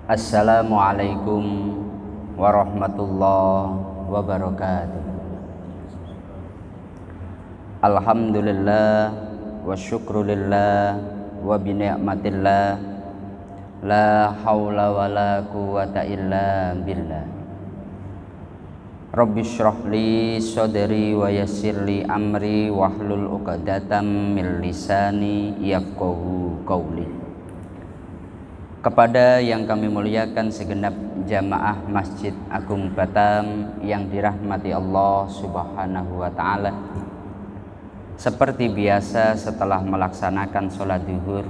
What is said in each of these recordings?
Assalamualaikum warahmatullahi wabarakatuh. Alhamdulillah wa syukrulillah wa bini'matillah la hawla wa la quwata illa billah. Rabbi shrah li sadri wa yassir li amri wahlul 'uqdatam min lisani yafqahu qawli. Kepada yang kami muliakan segenap jamaah Masjid Agung Batam yang dirahmati Allah Subhanahu wa ta'ala, seperti biasa setelah melaksanakan sholat zuhur,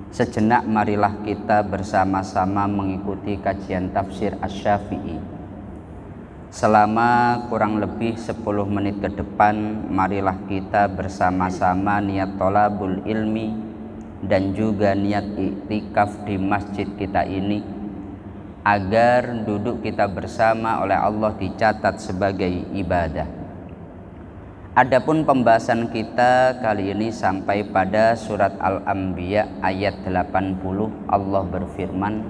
sejenak marilah kita bersama-sama mengikuti kajian tafsir Asy-Syafi'i. Selama kurang lebih 10 menit ke depan, marilah kita bersama-sama niat thalabul ilmi dan juga niat iktikaf di masjid kita ini, agar duduk kita bersama oleh Allah dicatat sebagai ibadah. Adapun pembahasan kita kali ini sampai pada surat Al-Anbiya ayat 80. Allah berfirman,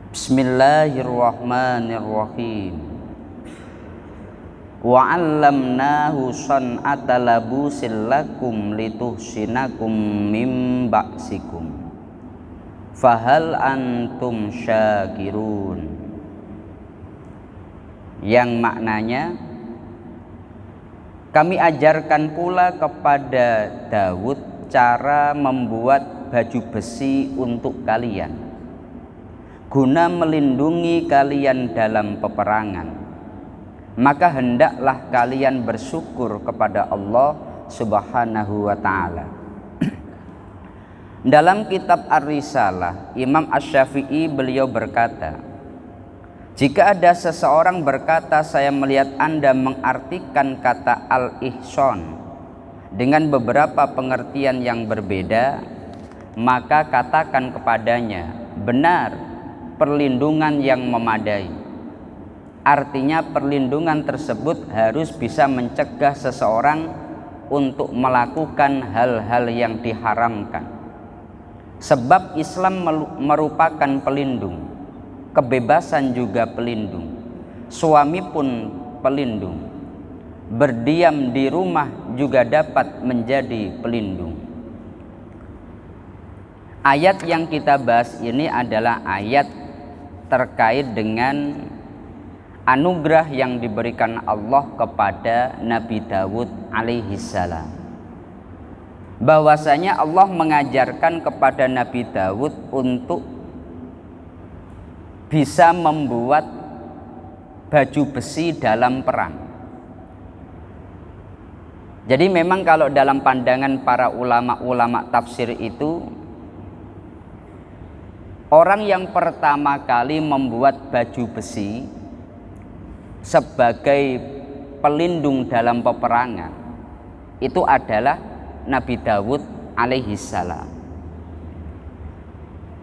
Bismillahirrahmanirrahim. Wa 'allamnahu san'ata labusil lakum lituhsinakum mim ba'sikum fahal antum syakirun. Yang maknanya, kami ajarkan pula kepada Daud cara membuat baju besi untuk kalian guna melindungi kalian dalam peperangan. Maka hendaklah kalian bersyukur kepada Allah Subhanahu wa ta'ala. Dalam kitab Ar-Risalah, Imam Asy-Syafi'i beliau berkata, jika ada seseorang berkata, saya melihat Anda mengartikan kata al-ihsan dengan beberapa pengertian yang berbeda, maka katakan kepadanya, benar, perlindungan yang memadai. Artinya perlindungan tersebut harus bisa mencegah seseorang untuk melakukan hal-hal yang diharamkan. Sebab Islam merupakan pelindung, kebebasan juga pelindung, suami pun pelindung, berdiam di rumah juga dapat menjadi pelindung. Ayat yang kita bahas ini adalah ayat terkait dengan anugerah yang diberikan Allah kepada Nabi Dawud alaihissalam, bahwasanya Allah mengajarkan kepada Nabi Dawud untuk bisa membuat baju besi dalam perang. Jadi memang kalau dalam pandangan para ulama-ulama tafsir itu, orang yang pertama kali membuat baju besi sebagai pelindung dalam peperangan itu adalah Nabi Dawud alaihissalam.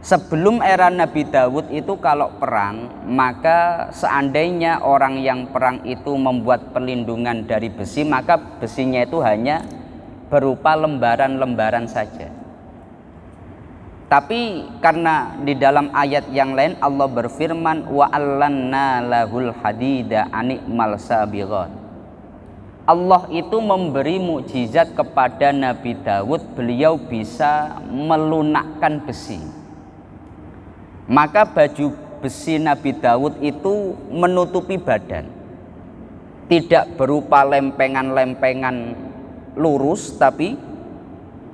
Sebelum era Nabi Dawud itu kalau perang, maka seandainya orang yang perang itu membuat perlindungan dari besi, maka besinya itu hanya berupa lembaran-lembaran saja. Tapi karena di dalam ayat yang lain Allah berfirman, wa 'allanna lahul hadida ani'mal sabighat. Allah itu memberi mukjizat kepada Nabi Dawud, beliau bisa melunakkan besi. Maka baju besi Nabi Dawud itu menutupi badan, tidak berupa lempengan-lempengan lurus, tapi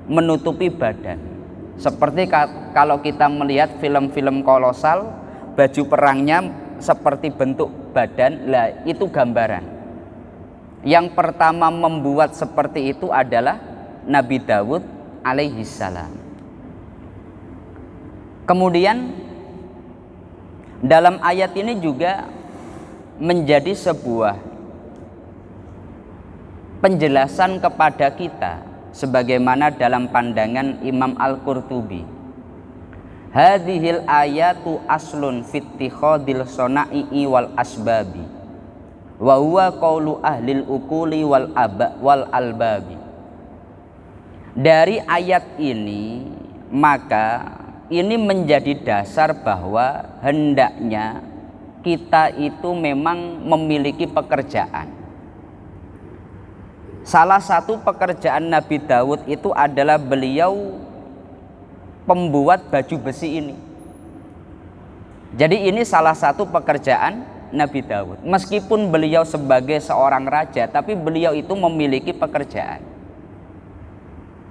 menutupi badan. Seperti kalau kita melihat film-film kolosal, baju perangnya seperti bentuk badan, lah itu gambaran. Yang pertama membuat seperti itu adalah Nabi Dawud alaihissalam. Kemudian dalam ayat ini juga menjadi sebuah penjelasan kepada kita, sebagaimana dalam pandangan Imam Al-Qurtubi, hadhil ayatu aslun fittikhadil sona'i wal asbabi wa huwa qaulu ahlil ukuli wal albabi. Dari ayat ini maka ini menjadi dasar bahwa hendaknya kita itu memang memiliki pekerjaan. Salah satu pekerjaan Nabi Daud itu adalah beliau pembuat baju besi ini. Jadi ini salah satu pekerjaan Nabi Daud. Meskipun beliau sebagai seorang raja, tapi beliau itu memiliki pekerjaan.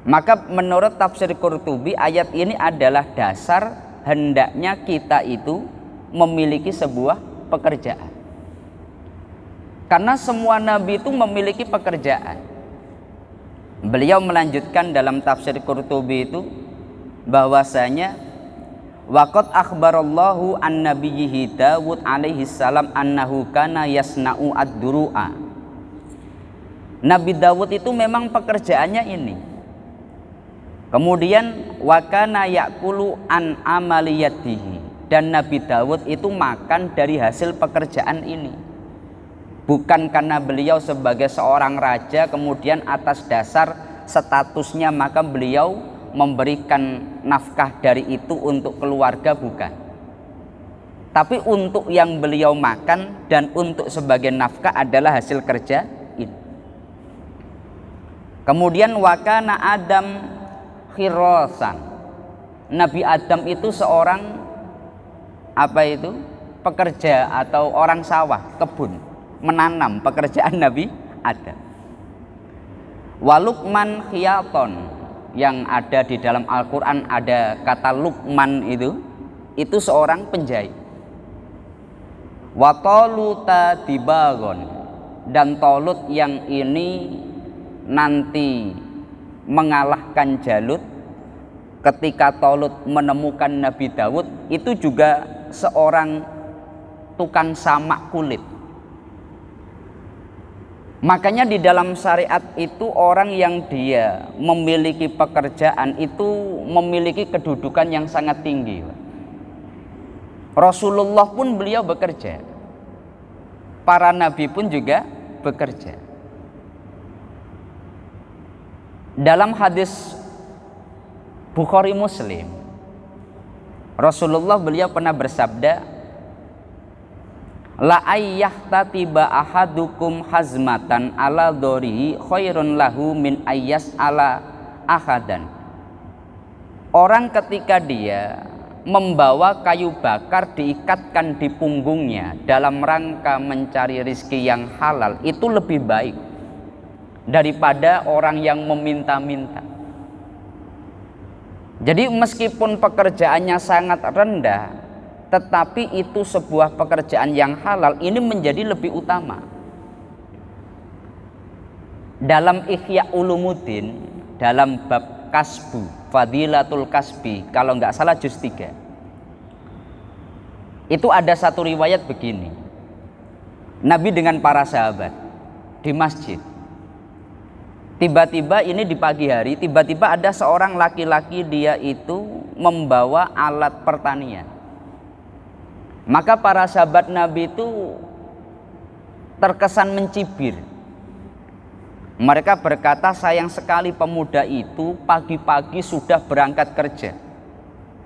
Maka menurut tafsir Qurtubi, ayat ini adalah dasar hendaknya kita itu memiliki sebuah pekerjaan. Karena semua nabi itu memiliki pekerjaan. Beliau melanjutkan dalam tafsir Qurtubi itu bahwasanya waqad akhbarallahu an nabiyhi Dawud alaihi salam annahu kana yasna'u ad-duru'a. Nabi Dawud itu memang pekerjaannya ini. Kemudian wakana yakulu an amaliyatihi, dan Nabi Dawud itu makan dari hasil pekerjaan ini. Bukan karena beliau sebagai seorang raja kemudian atas dasar statusnya maka beliau memberikan nafkah dari itu untuk keluarga, bukan. Tapi untuk yang beliau makan dan untuk sebagai nafkah adalah hasil kerja ini. Kemudian wakana Adam khirosan. Nabi Adam itu seorang pekerja atau orang sawah, kebun, menanam, pekerjaan Nabi Adam. Walukman khiyaton, yang ada di dalam Al-Quran ada kata Lukman, itu seorang penjahit. Watoluta dibagon, dan Tolut yang ini nanti mengalahkan Jalut. Ketika Tolut menemukan Nabi Daud, itu juga seorang tukang samak kulit. Makanya di dalam syariat itu orang yang dia memiliki pekerjaan itu memiliki kedudukan yang sangat tinggi. Rasulullah pun beliau bekerja, para nabi pun juga bekerja. Dalam hadis Bukhari Muslim, Rasulullah beliau pernah bersabda, la ayyahtatiba ahadukum hazmatan ala dhorihi khairun lahu min ayyas ala ahadan. Orang ketika dia membawa kayu bakar diikatkan di punggungnya dalam rangka mencari rizki yang halal, itu lebih baik daripada orang yang meminta-minta. Jadi meskipun pekerjaannya sangat rendah, tetapi itu sebuah pekerjaan yang halal, ini menjadi lebih utama. Dalam Ihya Ulumuddin, dalam bab kasbu, Fadilatul Kasbi, kalau nggak salah juz 3, itu ada satu riwayat begini. Nabi dengan para sahabat di masjid. Tiba-tiba ini di pagi hari, tiba-tiba ada seorang laki-laki, dia itu membawa alat pertanian. Maka para sahabat Nabi itu terkesan mencibir. Mereka berkata, sayang sekali pemuda itu pagi-pagi sudah berangkat kerja.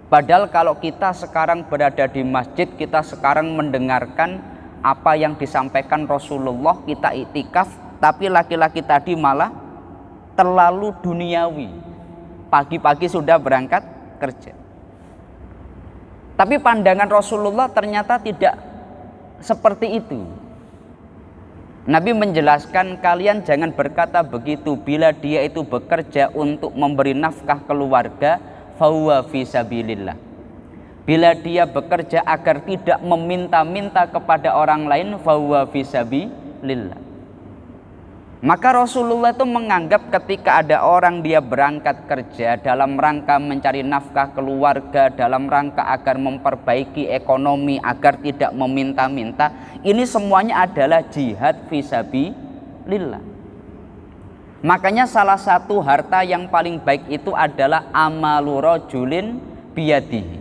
Padahal kalau kita sekarang berada di masjid, kita sekarang mendengarkan apa yang disampaikan Rasulullah, kita iktikaf, tapi laki-laki tadi malah terlalu duniawi, pagi-pagi sudah berangkat kerja. Tapi pandangan Rasulullah ternyata tidak seperti itu. Nabi menjelaskan, kalian jangan berkata begitu, bila dia itu bekerja untuk memberi nafkah keluarga, fahuwa fi sabilillah. Bila dia bekerja agar tidak meminta-minta kepada orang lain, fahuwa fi sabilillah. Maka Rasulullah itu menganggap ketika ada orang dia berangkat kerja dalam rangka mencari nafkah keluarga, dalam rangka agar memperbaiki ekonomi, agar tidak meminta-minta, ini semuanya adalah jihad fisabilillah. Makanya salah satu harta yang paling baik itu adalah amalu rajulin biyadihi.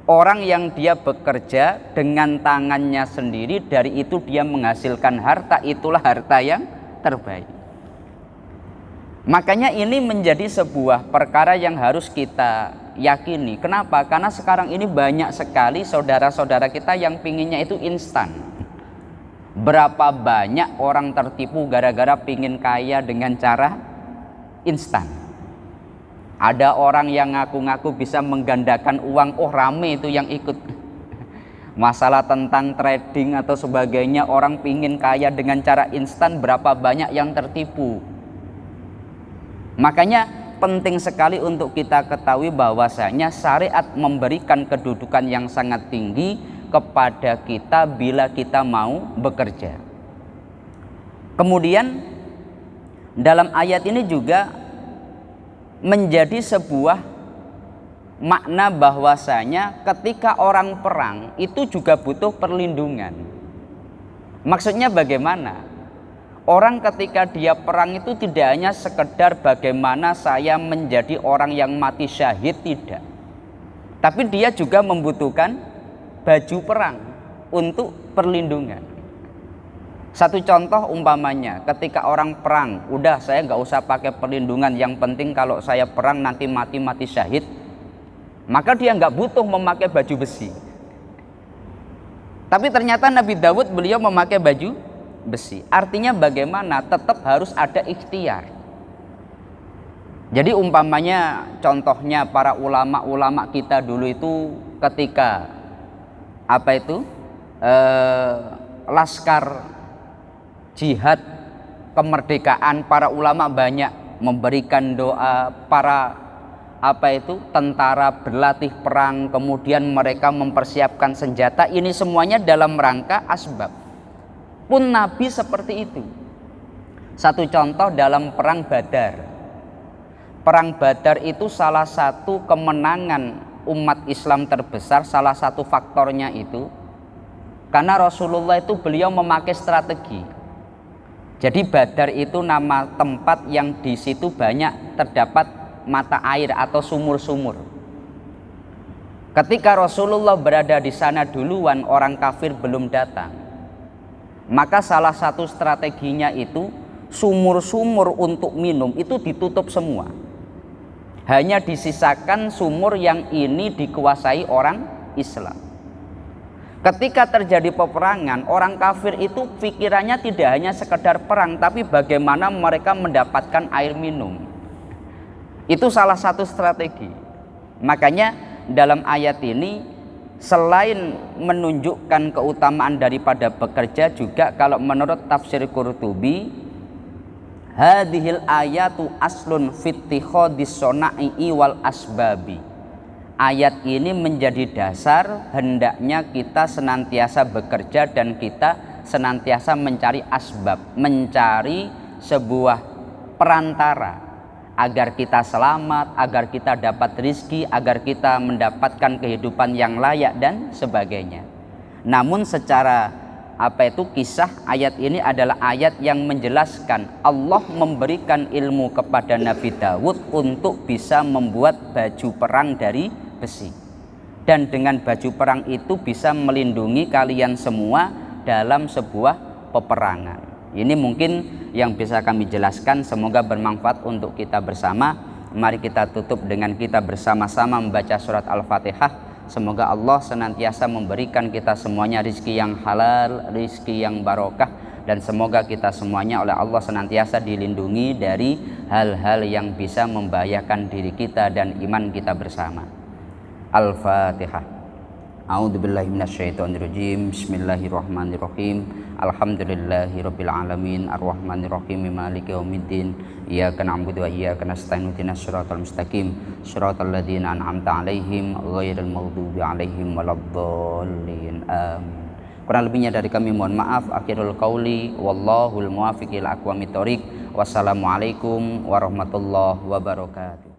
Orang yang dia bekerja dengan tangannya sendiri, dari itu dia menghasilkan harta, itulah harta yang terbaik. Makanya ini menjadi sebuah perkara yang harus kita yakini. Kenapa? Karena sekarang ini banyak sekali saudara-saudara kita yang pinginnya itu instan. Berapa banyak orang tertipu gara-gara pingin kaya dengan cara instan. Ada orang yang ngaku-ngaku bisa menggandakan uang, oh rame itu yang ikut. Masalah tentang trading atau sebagainya, orang pingin kaya dengan cara instan, berapa banyak yang tertipu. Makanya penting sekali untuk kita ketahui bahwasanya syariat memberikan kedudukan yang sangat tinggi kepada kita bila kita mau bekerja. Kemudian dalam ayat ini juga menjadi sebuah makna bahwasanya ketika orang perang itu juga butuh perlindungan. Maksudnya bagaimana? Orang ketika dia perang itu tidak hanya sekedar bagaimana saya menjadi orang yang mati syahid, tidak. Tapi dia juga membutuhkan baju perang untuk perlindungan. Satu contoh umpamanya, ketika orang perang, udah saya nggak usah pakai perlindungan, yang penting kalau saya perang nanti mati syahid, maka dia nggak butuh memakai baju besi. Tapi ternyata Nabi Daud beliau memakai baju besi. Artinya bagaimana? Tetap harus ada ikhtiar. Jadi umpamanya contohnya para ulama-ulama kita dulu itu ketika laskar jihad kemerdekaan, para ulama banyak memberikan doa, para tentara berlatih perang, kemudian mereka mempersiapkan senjata. Ini semuanya dalam rangka asbab. Pun Nabi seperti itu. Satu contoh dalam perang Badar. Perang Badar itu salah satu kemenangan umat Islam terbesar, salah satu faktornya itu karena Rasulullah itu beliau memakai strategi. Jadi Badar itu nama tempat yang di situ banyak terdapat mata air atau sumur-sumur. Ketika Rasulullah berada di sana duluan, orang kafir belum datang. Maka salah satu strateginya itu sumur-sumur untuk minum itu ditutup semua. Hanya disisakan sumur yang ini dikuasai orang Islam. Ketika terjadi peperangan, orang kafir itu pikirannya tidak hanya sekedar perang, tapi bagaimana mereka mendapatkan air minum. Itu salah satu strategi. Makanya dalam ayat ini selain menunjukkan keutamaan daripada bekerja, juga kalau menurut tafsir Qurtubi, hadhil ayatu aslun fittikhadis sona'i wal asbabi. Ayat ini menjadi dasar hendaknya kita senantiasa bekerja dan kita senantiasa mencari asbab, mencari sebuah perantara agar kita selamat, agar kita dapat rizki, agar kita mendapatkan kehidupan yang layak dan sebagainya. Namun secara kisah ayat ini adalah ayat yang menjelaskan Allah memberikan ilmu kepada Nabi Daud untuk bisa membuat baju perang dari besi, dan dengan baju perang itu bisa melindungi kalian semua dalam sebuah peperangan. Ini mungkin yang bisa kami jelaskan, semoga bermanfaat untuk kita bersama. Mari kita tutup dengan kita bersama-sama membaca surat Al-Fatihah. Semoga Allah senantiasa memberikan kita semuanya rizki yang halal, rizki yang barokah, dan semoga kita semuanya oleh Allah senantiasa dilindungi dari hal-hal yang bisa membahayakan diri kita dan iman kita bersama. Al-Fatihah. A'udzubillahi minasyaitonirrajim. Bismillahirrahmanirrahim. Alhamdulillahirabbil alamin arrahmanirrahim maliki yaumiddin. Iyyaka na'budu wa iyyaka nasta'in ihdinas siratal mustaqim siratal ladzina an'amta 'alaihim ghairil maghdubi 'alaihim waladdallin. Amin. Kurang lebihnya dari kami mohon maaf. Akhirul qauli wallahul muwaffiq ila aqwamit thoriq. Wassalamualaikum warahmatullahi wabarakatuh.